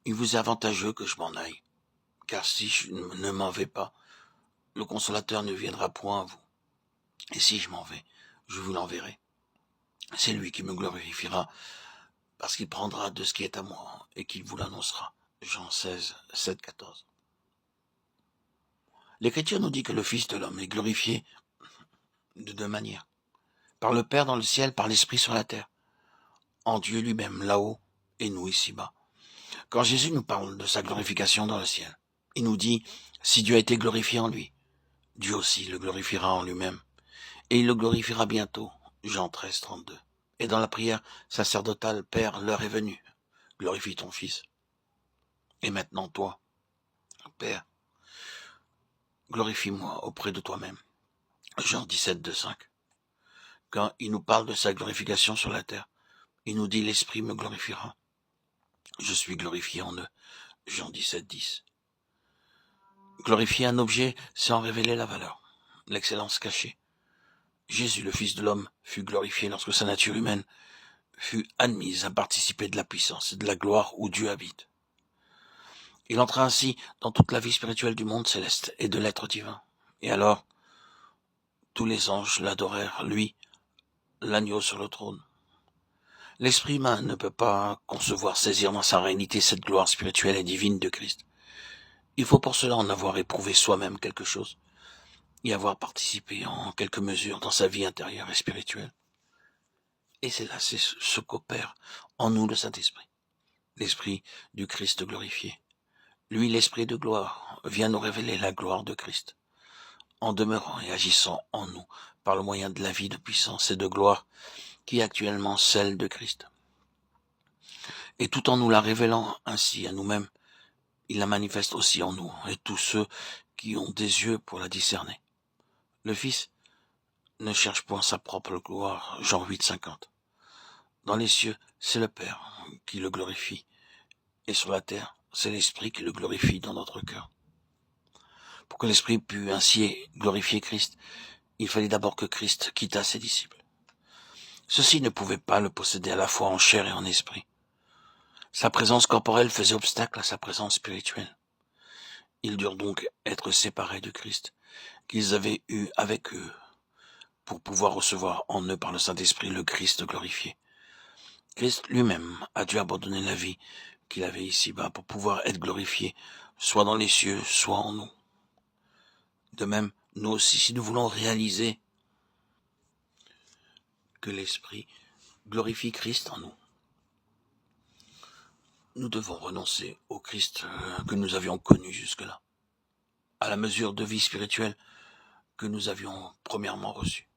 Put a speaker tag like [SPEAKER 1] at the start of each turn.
[SPEAKER 1] Il vous est avantageux que je m'en aille, car si je ne m'en vais pas, le consolateur ne viendra point à vous. Et si je m'en vais, je vous l'enverrai. C'est lui qui me glorifiera, parce qu'il prendra de ce qui est à moi et qu'il vous l'annoncera. Jean 16, 7, 14. L'Écriture nous dit que le Fils de l'homme est glorifié de deux manières. Par le Père dans le ciel, par l'Esprit sur la terre. En Dieu lui-même, là-haut, et nous ici-bas. Quand Jésus nous parle de sa glorification dans le ciel, il nous dit, si Dieu a été glorifié en lui, Dieu aussi le glorifiera en lui-même. Et il le glorifiera bientôt. Jean 13, 32. Et dans la prière sacerdotale, Père, l'heure est venue. Glorifie ton Fils. Et maintenant, toi, Père, glorifie-moi auprès de toi-même. Jean 17, 2, 5. Quand il nous parle de sa glorification sur la terre, il nous dit, l'Esprit me glorifiera. Je suis glorifié en eux. Jean 17, 10. Glorifier un objet, c'est en révéler la valeur, l'excellence cachée. Jésus, le Fils de l'homme, fut glorifié lorsque sa nature humaine fut admise à participer de la puissance et de la gloire où Dieu habite. Il entra ainsi dans toute la vie spirituelle du monde céleste et de l'être divin. Et alors, tous les anges l'adorèrent, lui, l'agneau sur le trône. L'esprit humain ne peut pas concevoir, saisir dans sa réalité cette gloire spirituelle et divine de Christ. Il faut pour cela en avoir éprouvé soi-même quelque chose, y avoir participé en quelque mesure dans sa vie intérieure et spirituelle. Et c'est là, c'est ce qu'opère en nous le Saint-Esprit, l'Esprit du Christ glorifié. Lui, l'Esprit de gloire, vient nous révéler la gloire de Christ, en demeurant et agissant en nous par le moyen de la vie de puissance et de gloire qui est actuellement celle de Christ. Et tout en nous la révélant ainsi à nous-mêmes, il la manifeste aussi en nous et tous ceux qui ont des yeux pour la discerner. Le Fils ne cherche point sa propre gloire, Jean 8, 50. Dans les cieux, c'est le Père qui le glorifie, et sur la terre, c'est l'Esprit qui le glorifie dans notre cœur. Pour que l'Esprit pût ainsi glorifier Christ, il fallait d'abord que Christ quittât ses disciples. Ceux-ci ne pouvaient pas le posséder à la fois en chair et en esprit. Sa présence corporelle faisait obstacle à sa présence spirituelle. Ils durent donc être séparés de Christ, qu'ils avaient eu avec eux, pour pouvoir recevoir en eux par le Saint-Esprit le Christ glorifié. Christ lui-même a dû abandonner la vie qu'il avait ici-bas pour pouvoir être glorifié, soit dans les cieux, soit en nous. De même, nous aussi, si nous voulons réaliser que l'Esprit glorifie Christ en nous, nous devons renoncer au Christ que nous avions connu jusque-là, à la mesure de vie spirituelle que nous avions premièrement reçue.